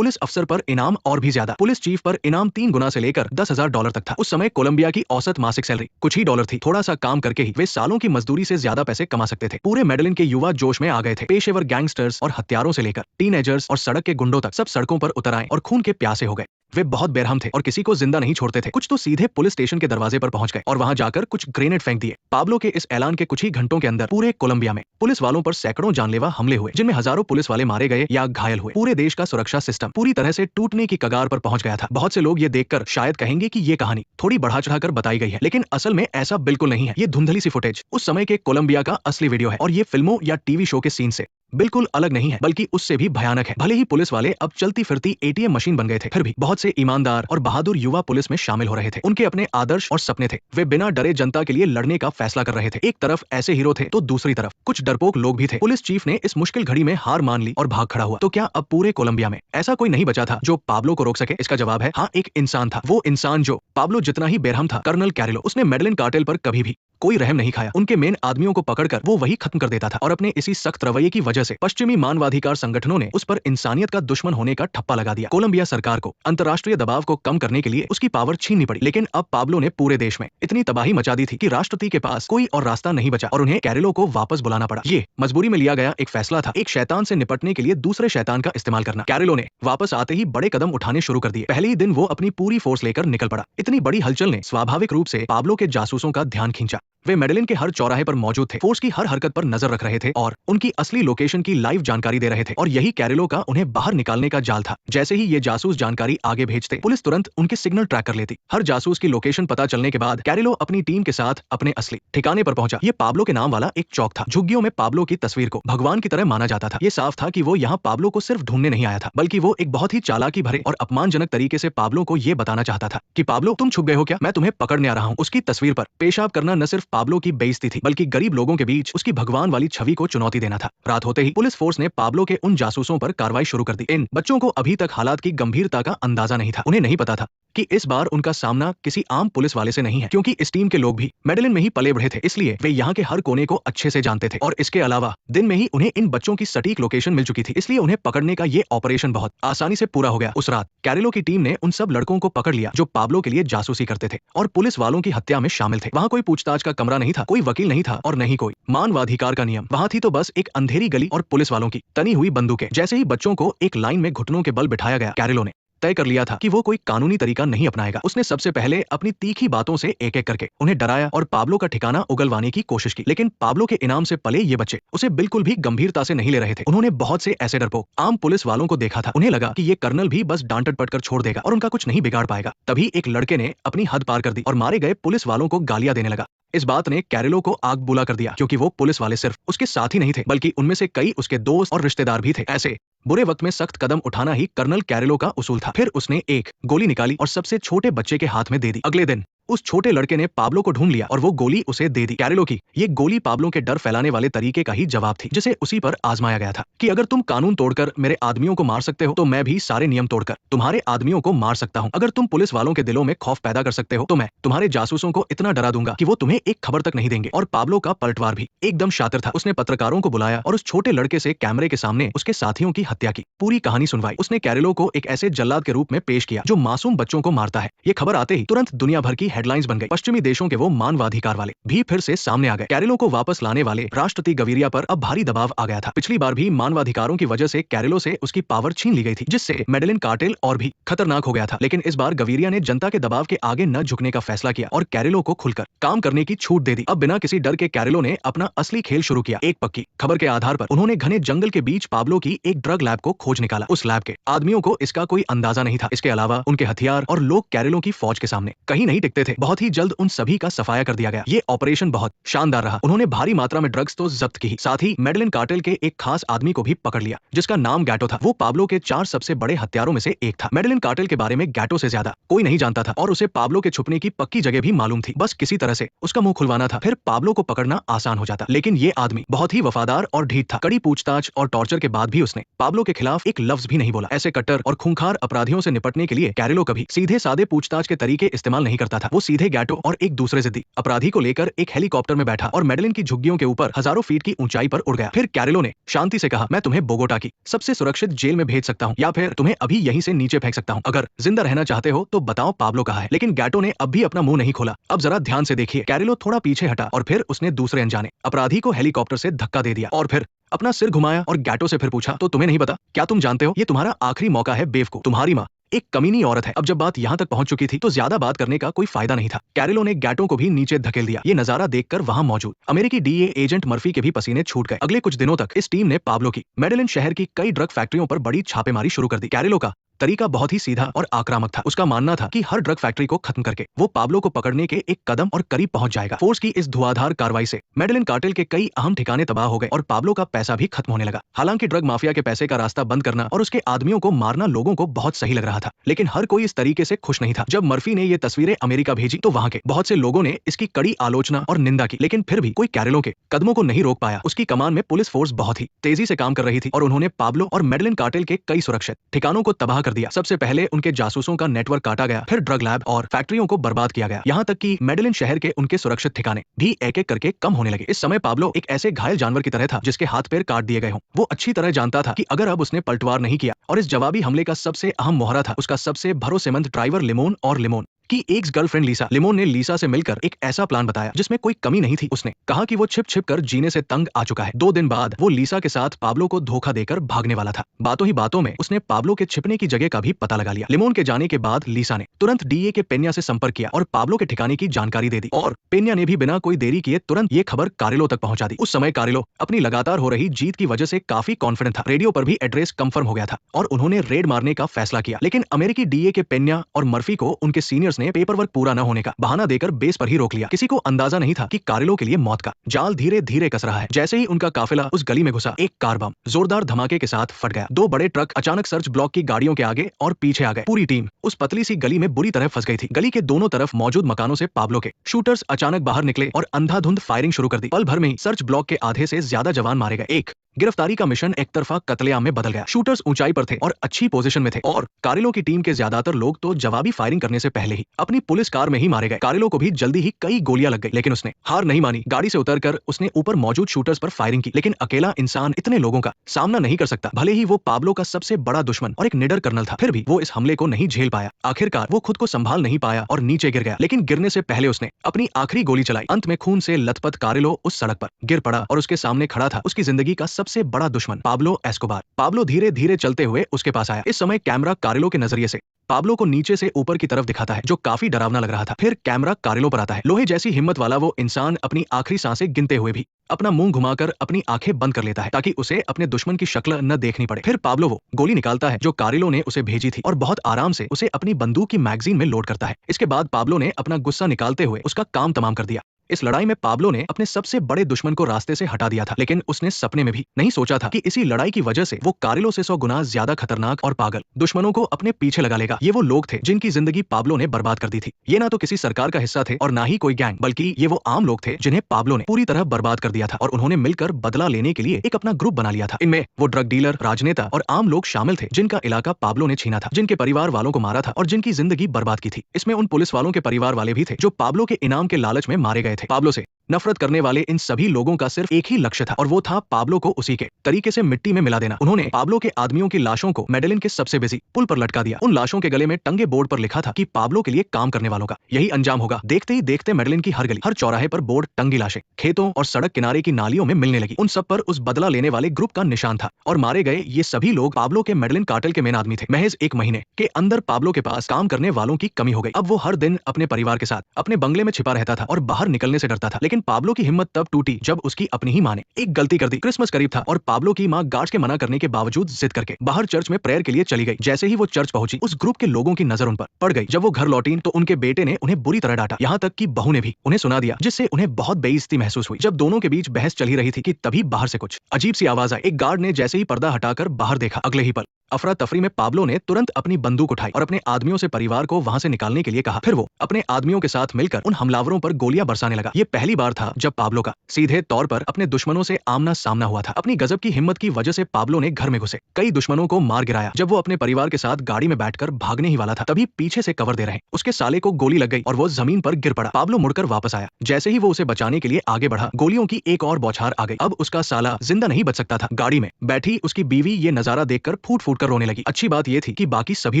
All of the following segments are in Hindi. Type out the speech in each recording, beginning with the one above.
पुलिस अफसर पर इनाम और भी ज्यादा। पुलिस चीफ पर इनाम 3 गुना से लेकर $10,000 तक था। उस समय कोलंबिया की औसत मासिक सैलरी कुछ ही डॉलर थी। थोड़ा सा काम करके ही वे सालों की मजदूरी से ज्यादा पैसे कमा सकते थे। पूरे मेडेलिन के युवा जोश में आ गए थे। पेशेवर गैंगस्टर्स और हत्यारों से लेकर टीनेजर्स और सड़क के गुंडों तक सब सड़कों पर उतर आए और खून के प्यासे हो गए। वे बहुत बेरहम थे और किसी को जिंदा नहीं छोड़ते थे। कुछ तो सीधे पुलिस स्टेशन के दरवाजे पर पहुंच गए और वहां जाकर कुछ ग्रेनेड फेंक दिए। पाब्लो के इस ऐलान के कुछ ही घंटों के अंदर पूरे कोलंबिया में पुलिस वालों पर सैकड़ों जानलेवा हमले हुए, जिनमें हजारों पुलिस वाले मारे गए या घायल हुए। पूरे देश का सुरक्षा सिस्टम पूरी तरह से टूटने की कगार पर पहुंच गया था। बहुत से लोग ये देखकर शायद कहेंगे कि ये कहानी थोड़ी बढ़ा चढ़ाकर बताई गई है, लेकिन असल में ऐसा बिल्कुल नहीं है। ये धुंधली सी फुटेज उस समय के कोलंबिया का असली वीडियो है और ये फिल्मों या टीवी शो के सीन से बिल्कुल अलग नहीं है, बल्कि उससे भी भयानक है। भले ही पुलिस वाले अब चलती फिरती एटीएम मशीन बन गए थे, फिर भी बहुत से ईमानदार और बहादुर युवा पुलिस में शामिल हो रहे थे। उनके अपने आदर्श और सपने थे। वे बिना डरे जनता के लिए लड़ने का फैसला कर रहे थे। एक तरफ ऐसे हीरो थे तो दूसरी तरफ कुछ डरपोक लोग भी थे। पुलिस चीफ ने इस मुश्किल घड़ी में हार मान ली और भाग खड़ा हुआ। तो क्या अब पूरे कोलंबिया में ऐसा कोई नहीं बचा था जो पाब्लो को रोक सके? इसका जवाब है हाँ, एक इंसान था। वो इंसान जो पाब्लो जितना ही बेरहम था, कर्नल कैरिलो। उसने मेडेलिन कार्टेल पर कभी भी कोई रहम नहीं खाया। उनके मेन आदमियों को पकड़कर वो वही खत्म कर देता था और अपने इसी सख्त रवैये की वजह से पश्चिमी मानवाधिकार संगठनों ने उस पर इंसानियत का दुश्मन होने का ठप्पा लगा दिया। कोलंबिया सरकार को अंतर्राष्ट्रीय दबाव को कम करने के लिए उसकी पावर छीननी पड़ी, लेकिन अब पाब्लो ने पूरे देश में इतनी तबाही मचा दी थी कि राष्ट्रपति के पास कोई और रास्ता नहीं बचा और उन्हें कैरिलो को वापस बुलाना पड़ा। ये मजबूरी में लिया गया एक फैसला था, एक शैतान से निपटने के लिए दूसरे शैतान का इस्तेमाल करना। कैरिलो ने वापस आते ही बड़े कदम उठाने शुरू कर दिए। पहले ही दिन वो अपनी पूरी फोर्स लेकर निकल पड़ा। इतनी बड़ी हलचल ने स्वाभाविक रूप से पाब्लो के जासूसों का ध्यान खींचा। वे मेडेलिन के हर चौराहे पर मौजूद थे, फोर्स की हर हरकत पर नजर रख रहे थे और उनकी असली लोकेशन की लाइव जानकारी दे रहे थे। और यही कैरिलो का उन्हें बाहर निकालने का जाल था। जैसे ही ये जासूस जानकारी आगे भेजते, पुलिस तुरंत उनके सिग्नल ट्रैक कर लेती। हर जासूस की लोकेशन पता चलने के बाद कैरिलो अपनी टीम के साथ अपने असली ठिकाने पर पहुंचा। ये पाब्लो के नाम वाला एक चौक था। झुग्गियों में पाब्लो की तस्वीर को भगवान की तरह माना जाता था। ये साफ था कि वो यहाँ पाब्लो को सिर्फ ढूंढने नहीं आया था, बल्कि वो एक बहुत ही चालाकी भरे और अपमानजनक तरीके से पाब्लो को ये बताना चाहता था कि पाब्लो, तुम छुप गए हो क्या? मैं तुम्हें पकड़ने आ रहा हूँ। उसकी तस्वीर पर पेशाब करना न सिर्फ पाब्लो की बेइज्जती थी, बल्कि गरीब लोगों के बीच उसकी भगवान वाली छवि को चुनौती देना था। रात होते ही पुलिस फोर्स ने पाब्लो के उन जासूसों पर कार्रवाई शुरू कर दी। इन बच्चों को अभी तक हालात की गंभीरता का अंदाजा नहीं था। उन्हें नहीं पता था कि इस बार उनका सामना किसी आम पुलिस वाले से नहीं है, क्योंकि इस टीम के लोग भी मेडेलिन में ही पले बढ़े थे, इसलिए वे यहाँ के हर कोने को अच्छे से जानते थे। और इसके अलावा दिन में ही उन्हें इन बच्चों की सटीक लोकेशन मिल चुकी थी, इसलिए उन्हें पकड़ने का ये ऑपरेशन बहुत आसानी से पूरा हो गया। उस रात कैरिलो की टीम ने उन सब लड़कों को पकड़ लिया जो पाब्लो के लिए जासूसी करते थे और पुलिस वालों की हत्या में शामिल थे। वहाँ कोई पूछताछ का कमरा नहीं था, कोई वकील नहीं था और नहीं कोई मानवाधिकार का नियम। वहाँ थी तो बस एक अंधेरी गली और पुलिस वालों की तनी हुई बंदूकें। जैसे ही बच्चों को एक लाइन में घुटनों के बल बिठाया गया, कैरिलो ने तय कर लिया था कि वो कोई कानूनी तरीका नहीं अपनाएगा। उसने सबसे पहले अपनी तीखी बातों से एक एक करके उन्हें डराया और पाब्लो का ठिकाना उगलवाने की कोशिश की। लेकिन पाब्लो के इनाम से पले ये बच्चे उसे बिल्कुल भी गंभीरता से नहीं ले रहे थे। उन्होंने बहुत से ऐसे डरपोक आम पुलिस वालों को देखा था। उन्हें लगा कि ये कर्नल भी बस डांट डपट कर छोड़ देगा और उनका कुछ नहीं बिगाड़ पाएगा। तभी एक लड़के ने अपनी हद पार कर दी और मारे गए पुलिस वालों को गालियां देने लगा। इस बात ने कैरिलो को आग बुला कर दिया, क्योंकि वो पुलिस वाले सिर्फ उसके साथ ही नहीं थे, बल्कि उनमें से कई उसके दोस्त और रिश्तेदार भी थे। ऐसे बुरे वक्त में सख्त कदम उठाना ही कर्नल कैरिलो का उसूल था। फिर उसने एक गोली निकाली और सबसे छोटे बच्चे के हाथ में दे दी। अगले दिन उस छोटे लड़के ने पाब्लो को ढूंढ लिया और वो गोली उसे दे दी। कैरिलो की ये गोली पाब्लो के डर फैलाने वाले तरीके का ही जवाब थी, जिसे उसी पर आजमाया गया था कि अगर तुम कानून तोड़कर मेरे आदमियों को मार सकते हो तो मैं भी सारे नियम तोड़कर तुम्हारे आदमियों को मार सकता हूँ। अगर तुम पुलिस वालों के दिलों में खौफ पैदा कर सकते हो तो मैं तुम्हारे जासूसों को इतना डरा दूंगा कि वो तुम्हें एक खबर तक नहीं देंगे। और पाब्लो का पलटवार भी एकदम शातिर था। उसने पत्रकारों को बुलाया और उस छोटे लड़के से कैमरे के सामने उसके साथियों की हत्या की पूरी कहानी सुनवाई। उसने कैरिलो को एक ऐसे जल्लाद के रूप में पेश किया जो मासूम बच्चों को मारता है। ये खबर आते ही तुरंत दुनिया भर की हेडलाइंस बन गई। पश्चिमी देशों के वो मानवाधिकार वाले भी फिर से सामने आ गए। कैरिलो को वापस लाने वाले राष्ट्रपति गवीरिया पर अब भारी दबाव आ गया था। पिछली बार भी मानवाधिकारों की वजह से कैरिलो से उसकी पावर छीन ली गई थी, जिससे मेडेलिन कार्टेल और भी खतरनाक हो गया था। लेकिन इस बार गवीरिया ने जनता के दबाव के आगे न झुकने का फैसला किया और कैरिलो को खुलकर काम करने की छूट दे दी। अब बिना किसी डर के कैरिलो ने अपना असली खेल शुरू किया। एक पक्की खबर के आधार पर उन्होंने घने जंगल के बीच पाब्लो की एक ड्रग लैब को खोज निकाला। उस लैब के आदमियों को इसका कोई अंदाजा नहीं था। इसके अलावा उनके हथियार और लोग कैरिलो की फौज के सामने कहीं नहीं टिकते थे। बहुत ही जल्द उन सभी का सफाया कर दिया गया। ये ऑपरेशन बहुत शानदार रहा। उन्होंने भारी मात्रा में ड्रग्स तो जब्त की, साथ ही मेडेलिन कार्टेल के एक खास आदमी को भी पकड़ लिया, जिसका नाम गैटो था। वो पाब्लो के 4 सबसे बड़े हत्यारों में से एक था। मेडेलिन कार्टेल के बारे में गैटो से ज्यादा कोई नहीं जानता था और उसे पाब्लो के छुपने की पक्की जगह भी मालूम थी। बस किसी तरह से उसका मुंह खुलवाना था, फिर पाब्लो को पकड़ना आसान हो जाता। लेकिन ये आदमी बहुत ही वफादार और ढीठ था। कड़ी पूछताछ और टॉर्चर के बाद भी उसने पाब्लो के खिलाफ एक लफ्ज भी नहीं बोला। ऐसे कट्टर और खूंखार अपराधियों से निपटने के लिए कैरिलो कभी सीधे साधे पूछताछ के तरीके इस्तेमाल नहीं करता था। वो वो सीधे गैटो और एक दूसरे जिद्दी अपराधी को लेकर एक हेलीकॉप्टर में बैठा और मेडलिन की झुग्गियों के ऊपर हजारों फीट की ऊंचाई पर उड़ गया। फिर कैरेलो ने शांति से कहा, मैं तुम्हें बोगोटा की सबसे सुरक्षित जेल में भेज सकता हूँ या फिर तुम्हें अभी यहीं से नीचे फेंक सकता हूँ। अगर जिंदा रहना चाहते हो तो बताओ पाब्लो कहाँ है। लेकिन गैटो ने अब भी अपना मुंह नहीं खोला। अब जरा ध्यान से देखिए, कैरेलो थोड़ा पीछे हटा और फिर उसने दूसरे अनजाने अपराधी को हेलीकॉप्टर से धक्का दे दिया और फिर अपना सिर घुमाया और गैटो से फिर पूछा, तो तुम्हें नहीं पता? क्या तुम जानते हो ये तुम्हारा आखिरी मौका है बेवकूफ। तुम्हारी माँ एक कमीनी औरत है। अब जब बात यहाँ तक पहुंच चुकी थी तो ज्यादा बात करने का कोई फायदा नहीं था। कैरेलो ने गैटो को भी नीचे धकेल दिया। ये नजारा देखकर वहां मौजूद अमेरिकी डीए एजेंट मर्फी के भी पसीने छूट गए। अगले कुछ दिनों तक इस टीम ने पाब्लो की मेडेलिन शहर की कई ड्रग फैक्ट्रियों पर बड़ी छापेमारी शुरू कर दी। कैरेलो का तरीका बहुत ही सीधा और आक्रामक था। उसका मानना था कि हर ड्रग फैक्ट्री को खत्म करके वो पाब्लो को पकड़ने के एक कदम और करीब पहुंच जाएगा। फोर्स की इस धुआंधार कार्रवाई से मेडेलिन कार्टेल के कई अहम ठिकाने तबाह हो गए और पाब्लो का पैसा भी खत्म होने लगा। हालांकि ड्रग माफिया के पैसे का रास्ता बंद करना और उसके आदमियों को मारना लोगों को बहुत सही लग रहा था, लेकिन हर कोई इस तरीके से खुश नहीं था। जब मर्फी ने ये तस्वीरें अमेरिका भेजी तो वहां के बहुत से लोगों ने इसकी कड़ी आलोचना और निंदा की, लेकिन फिर भी कोई कैरेलो के कदमों को नहीं रोक पाया। उसकी कमान में पुलिस फोर्स बहुत ही तेजी से काम कर रही थी और उन्होंने पाब्लो और मेडेलिन कार्टेल के कई सुरक्षित ठिकानों को तबाह कर दिया। सबसे पहले उनके जासूसों का नेटवर्क काटा गया, फिर ड्रग लैब और फैक्ट्रियों को बर्बाद किया गया, यहाँ तक कि मेडेलिन शहर के उनके सुरक्षित ठिकाने भी एक एक करके कम होने लगे। इस समय पाब्लो एक ऐसे घायल जानवर की तरह था जिसके हाथ पैर काट दिए गए हों। वो अच्छी तरह जानता था कि अगर अब उसने पलटवार नहीं किया और इस जवाबी हमले का सबसे अहम मोहरा था उसका सबसे भरोसेमंद ड्राइवर लिमोन और लिमोन की एक्स गर्लफ्रेंड लीसा। लिमोन ने लीसा से मिलकर एक ऐसा प्लान बताया जिसमें कोई कमी नहीं थी। उसने कहा कि वो छिप छिप कर जीने से तंग आ चुका है। 2 दिन बाद वो लीसा के साथ पाब्लो को धोखा देकर भागने वाला था। बातों ही बातों में उसने पाब्लो के छिपने की जगह का भी पता लगा लिया। लिमोन के जाने के बाद लीसा ने तुरंत डीए के पेन्या से संपर्क किया और पाब्लो के ठिकाने की जानकारी दे दी और पेन्या ने भी बिना कोई देरी किए तुरंत ये खबर कारेलो तक पहुंचा दी। उस समय कारेलो अपनी लगातार हो रही जीत की वजह से काफी कॉन्फिडेंट था। रेडियो पर भी एड्रेस कंफर्म हो गया था और उन्होंने रेड मारने का फैसला किया। लेकिन अमेरिकी डीए के पेन्या और मर्फी को उनके सीनियर्स ने पेपर वर्क पूरा होने का बहाना देकर बेस पर ही रोक लिया। किसी को अंदाजा नहीं था कि कारेलो के लिए मौत का जाल धीरे धीरे कस रहा है। जैसे ही उनका काफिला उस गली में घुसा, एक कार बम जोरदार धमाके के साथ फट गया। 2 बड़े ट्रक अचानक सर्च ब्लॉक की गाड़ियों के आगे और पीछे आ गए। पूरी टीम उस पतली सी गली में बुरी तरह फंस गई थी। गली के दोनों तरफ मौजूद मकानों से पाब्लो के शूटर्स अचानक बाहर निकले और अंधाधुंध फायरिंग शुरू कर दी। पल भर में ही सर्च ब्लॉक के आधे से ज्यादा जवान मारे गए। एक गिरफ्तारी का मिशन एक तरफा कत्लेआम में बदल गया। शूटर्स ऊंचाई पर थे और अच्छी पोजीशन में थे और कारेलो की टीम के ज्यादातर लोग तो जवाबी फायरिंग करने से पहले ही अपनी पुलिस कार में ही मारे गए। कारेलो को भी जल्दी ही कई गोलियां लग गई, लेकिन उसने हार नहीं मानी। गाड़ी से उतरकर उसने ऊपर मौजूद शूटर्स पर फायरिंग की, लेकिन अकेला इंसान इतने लोगों का सामना नहीं कर सकता। भले ही वो पाब्लो का सबसे बड़ा दुश्मन और एक निडर कर्नल था, फिर भी वो इस हमले को नहीं झेल पाया। आखिरकार वो खुद को संभाल नहीं पाया और नीचे गिर गया, लेकिन गिरने से पहले उसने अपनी आखिरी गोली चलाई। अंत में खून से लथपथ कारेलो उस सड़क पर गिर पड़ा और उसके सामने खड़ा था उसकी जिंदगी का सबसे बड़ा दुश्मन पाब्लो एस्कोबार। पाब्लो धीरे धीरे चलते हुए उसके पास आया। इस समय कैमरा कारेलो के नजरिए से पाब्लो को नीचे से ऊपर की तरफ दिखाता है, जो काफी डरावना लग रहा था। फिर कैमरा कारेलो पर आता है। लोहे जैसी हिम्मत वाला वो इंसान अपनी आखिरी सांसें गिनते हुए भी अपना मुंह घुमाकर अपनी आंखें बंद कर लेता है ताकि उसे अपने दुश्मन की शक्ल न देखनी पड़े। फिर पाब्लो वो गोली निकालता है जो कारेलो ने उसे भेजी थी और बहुत आराम से उसे अपनी बंदूक की मैगजीन में लोड करता है। इसके बाद पाब्लो ने अपना गुस्सा निकालते हुए उसका काम तमाम कर दिया। इस लड़ाई में पाब्लो ने अपने सबसे बड़े दुश्मन को रास्ते से हटा दिया था, लेकिन उसने सपने में भी नहीं सोचा था कि इसी लड़ाई की वजह से वो कारेलो से 100 गुना ज्यादा खतरनाक और पागल दुश्मनों को अपने पीछे लगा लेगा। ये वो लोग थे जिनकी जिंदगी पाब्लो ने बर्बाद कर दी थी। ये ना तो किसी सरकार का हिस्सा थे और ना ही कोई गैंग, बल्कि ये वो आम लोग थे जिन्हें पाब्लो ने पूरी तरह बर्बाद कर दिया था और उन्होंने मिलकर बदला लेने के लिए एक अपना ग्रुप बना लिया था। इनमें वो ड्रग डीलर, राजनेता और आम लोग शामिल थे जिनका इलाका पाब्लो ने छीना था, जिनके परिवार वालों को मारा था और जिनकी जिंदगी बर्बाद की थी। इसमें उन पुलिस वालों के परिवार वाले भी थे जो पाब्लो के इनाम के लालच में मारे गए थे। पाब्लो से नफरत करने वाले इन सभी लोगों का सिर्फ एक ही लक्ष्य था और वो था पाब्लो को उसी के तरीके से मिट्टी में मिला देना। उन्होंने पाब्लो के आदमियों की लाशों को मेडेलिन के सबसे बिजी पुल पर लटका दिया। उन लाशों के गले में टंगे बोर्ड पर लिखा था कि पाब्लो के लिए काम करने वालों का यही अंजाम होगा। देखते ही देखते मेडेलिन की हर गली, हर चौराहे पर बोर्ड टंगी लाशें खेतों और सड़क किनारे की नालियों में मिलने लगी। उन सब पर उस बदला लेने वाले ग्रुप का निशान था और मारे गए ये सभी लोग पाब्लो के मेडेलिन कार्टेल के मेन आदमी थे। महज 1 महीने के अंदर पाब्लो के पास काम करने वालों की कमी हो गई। अब वो हर दिन अपने परिवार के साथ अपने बंगले में छिपा रहता था और बाहर निकलने से डरता था। लेकिन पाब्लो की हिम्मत तब टूटी जब उसकी अपनी ही मां ने एक गलती कर दी। क्रिसमस करीब था और पाब्लो की मां गार्ड्स के मना करने के बावजूद जिद करके बाहर चर्च में प्रेयर के लिए चली गई। जैसे ही वो चर्च पहुंची, उस ग्रुप के लोगों की नजर उन पर पड़ गई। जब वो घर लौटी तो उनके बेटे ने उन्हें बुरी तरह डांटा, यहाँ तक कि बहू ने भी उन्हें सुना दिया, जिससे उन्हें बहुत बेइज्जती महसूस हुई। जब दोनों के बीच बहस चल ही रही थी कि तभी बाहर से कुछ अजीब सी आवाज आई। एक गार्ड ने जैसे ही पर्दा हटाकर बाहर देखा, अगले ही पल अफरा तफरी में पाब्लो ने तुरंत अपनी बंदूक उठाई और अपने आदमियों से परिवार को वहां से निकालने के लिए कहा। फिर वो अपने आदमियों के साथ मिलकर उन हमलावरों पर गोलियां बरसाने लगा। ये पहली बार था जब पाब्लो का सीधे तौर पर अपने दुश्मनों से आमना सामना हुआ था। अपनी गजब की हिम्मत की वजह से पाब्लो ने घर में घुसे कई दुश्मनों को मार गिराया। जब वो अपने परिवार के साथ गाड़ी में बैठकर भागने ही वाला था, तभी पीछे से कवर दे रहे उसके साले को गोली लग गई और वो जमीन पर गिर पड़ा। पाब्लो मुड़कर वापस आया। जैसे ही वो उसे बचाने के लिए आगे बढ़ा, गोलियों की एक और बौछार आ गई। अब उसका साला जिंदा नहीं बच सकता था। गाड़ी में बैठी उसकी बीवी ये नजारा देखकर फूट फूट कर रोने लगी। अच्छी बात ये थी कि बाकी सभी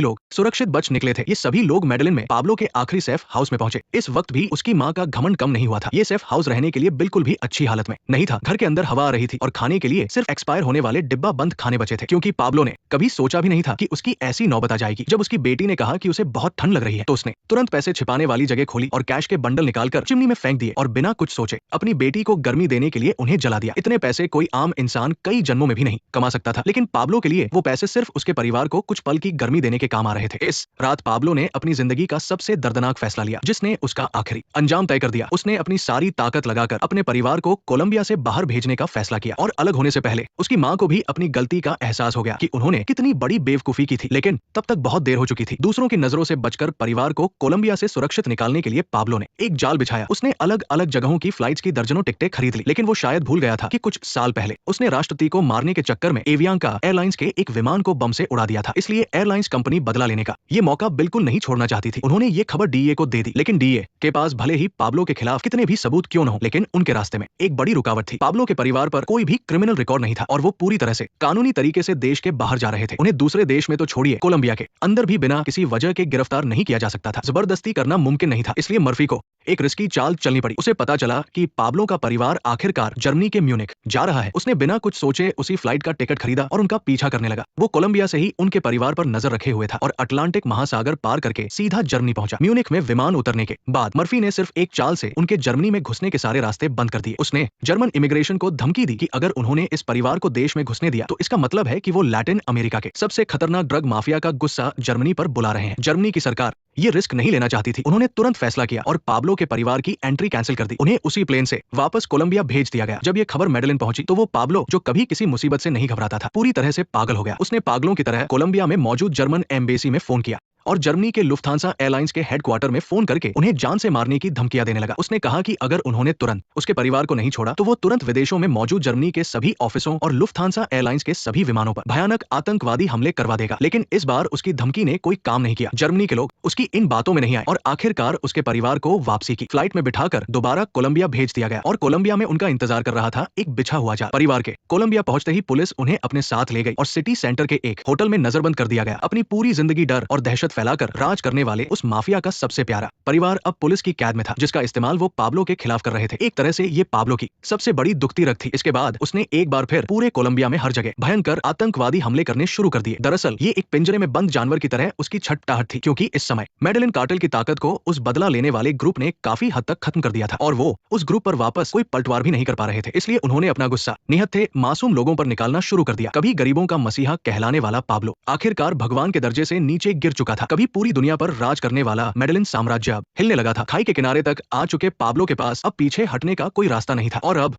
लोग सुरक्षित बच निकले थे। ये सभी लोग मेडेलिन में पाब्लो के आखिरी सेफ हाउस में पहुंचे। इस वक्त भी उसकी माँ का घमंड कम नहीं हुआ था। ये सेफ हाउस रहने के लिए बिल्कुल भी अच्छी हालत में नहीं था। घर के अंदर हवा आ रही थी और खाने के लिए सिर्फ एक्सपायर होने वाले डिब्बा बंद खाने बचे थे, क्योंकि पाब्लो ने कभी सोचा भी नहीं था कि उसकी ऐसी नौबत आ जाएगी। जब उसकी बेटी ने कहा कि उसे बहुत ठंड लग रही है, तो उसने तुरंत पैसे छिपाने वाली जगह खोली और कैश के बंडल निकालकर चिमनी में फेंक दिए और बिना कुछ सोचे अपनी बेटी को गर्मी देने के लिए उन्हें जला दिया। इतने पैसे कोई आम इंसान कई जन्मों में भी नहीं कमा सकता था, लेकिन पाब्लो के लिए वो पैसे सिर्फ उसके परिवार को कुछ पल की गर्मी देने के काम आ रहे थे। इस रात पाब्लो ने अपनी जिंदगी का सबसे दर्दनाक फैसला लिया, जिसने उसका आखिरी अंजाम तय कर दिया। उसने अपनी सारी ताकत लगाकर अपने परिवार को कोलंबिया से बाहर भेजने का फैसला किया और अलग होने से पहले उसकी माँ को भी अपनी गलती का एहसास हो गया कि उन्होंने कितनी बड़ी बेवकूफी की थी, लेकिन तब तक बहुत देर हो चुकी थी। दूसरों की नजरों से बचकर परिवार को कोलंबिया से सुरक्षित निकालने के लिए पाब्लो ने एक जाल बिछाया। उसने अलग अलग जगहों की फ्लाइट्स की दर्जनों टिकटें खरीद ली, लेकिन वो शायद भूल गया था कि कुछ साल पहले उसने राष्ट्रपति को मारने के चक्कर में एवियांका एयरलाइंस के एक विमान को बम से उड़ा दिया था। इसलिए एयरलाइंस कंपनी बदला लेने का ये मौका बिल्कुल नहीं छोड़ना चाहती थी। उन्होंने ये खबर डीए को दे दी, लेकिन डीए के पास भले ही पाब्लो के खिलाफ कितने भी सबूत क्यों न हो, लेकिन उनके रास्ते में एक बड़ी रुकावट थी। पाब्लो के परिवार पर कोई भी क्रिमिनल रिकॉर्ड नहीं था और वो पूरी तरह से कानूनी तरीके से देश के बाहर जा रहे थे। उन्हें दूसरे देश में तो छोड़िए, कोलंबिया के अंदर भी बिना किसी वजह के गिरफ्तार नहीं किया जा सकता था। जबरदस्ती करना मुमकिन नहीं था, इसलिए मर्फी को एक रिस्की चाल चलनी पड़ी। उसे पता चला कि पाब्लो का परिवार आखिरकार जर्मनी के म्यूनिख जा रहा है। उसने बिना कुछ सोचे उसी फ्लाइट का टिकट खरीदा और उनका पीछा करने लगा। वो कोलंबिया से ही उनके परिवार पर नजर रखे हुए था और अटलांटिक महासागर पार करके सीधा जर्मनी पहुंचा। म्यूनिख में विमान उतरने के बाद मर्फी ने सिर्फ एक चाल से उनके जर्मनी में घुसने के सारे रास्ते बंद कर दिए। उसने जर्मन इमिग्रेशन को धमकी दी कि अगर उन्होंने इस परिवार को देश में घुसने दिया तो इसका मतलब है कि वो लैटिन अमेरिका के सबसे खतरनाक ड्रग माफिया का गुस्सा जर्मनी पर बुला रहे हैं। जर्मनी की सरकार ये रिस्क नहीं लेना चाहती थी। उन्होंने तुरंत फैसला किया और पाब्लो के परिवार की एंट्री कैंसिल कर दी। उन्हें उसी प्लेन से वापस कोलंबिया भेज दिया गया। जब ये खबर मेडेलिन पहुंची तो वो पाब्लो, जो कभी किसी मुसीबत से नहीं घबराता था, पूरी तरह से पागल हो गया। उसने पागलों की तरह कोलंबिया में मौजूद जर्मन एम्बेसी में फोन किया और जर्मनी के लुफ्थांसा एयरलाइंस के हेडक्वार्टर में फोन करके उन्हें जान से मारने की धमकियां देने लगा। उसने कहा कि अगर उन्होंने तुरंत उसके परिवार को नहीं छोड़ा तो वो तुरंत विदेशों में मौजूद जर्मनी के सभी ऑफिसों और लुफ्थांसा एयरलाइंस के सभी विमानों पर भयानक आतंकवादी हमले करवा देगा। लेकिन इस बार उसकी धमकी ने कोई काम नहीं किया। जर्मनी के लोग उसकी इन बातों में नहीं आए और आखिरकार उसके परिवार को वापसी की फ्लाइट में बिठाकर दोबारा कोलंबिया भेज दिया गया और कोलंबिया में उनका इंतजार कर रहा था एक बिछा हुआ जाल। परिवार के कोलंबिया पहुंचते ही पुलिस उन्हें अपने साथ ले गई और सिटी सेंटर के एक होटल में नजरबंद कर दिया गया। अपनी पूरी जिंदगी डर और दहशत फैलाकर राज करने वाले उस माफिया का सबसे प्यारा परिवार अब पुलिस की कैद में था, जिसका इस्तेमाल वो पाब्लो के खिलाफ कर रहे थे। एक तरह से ये पाब्लो की सबसे बड़ी दुखती रग थी। इसके बाद उसने एक बार फिर पूरे कोलंबिया में हर जगह भयंकर आतंकवादी हमले करने शुरू कर दिए। दरअसल ये एक पिंजरे में बंद जानवर की तरह उसकी छटपटाहट थी, क्योंकि इस समय मेडेलिन कार्टेल की ताकत को उस बदला लेने वाले ग्रुप ने काफी हद तक खत्म कर दिया था और वो उस ग्रुप पर वापस कोई पलटवार भी नहीं कर पा रहे थे। इसलिए उन्होंने अपना गुस्सा निहत्थे मासूम लोगों पर निकालना शुरू कर दिया। कभी गरीबों का मसीहा कहलाने वाला पाब्लो आखिरकार भगवान के दर्जे से नीचे गिर चुका था। कभी पूरी दुनिया पर राज करने वाला मेडेलिन साम्राज्य अब हिलने लगा था। खाई के किनारे तक आ चुके पाब्लो के पास अब पीछे हटने का कोई रास्ता नहीं था और अब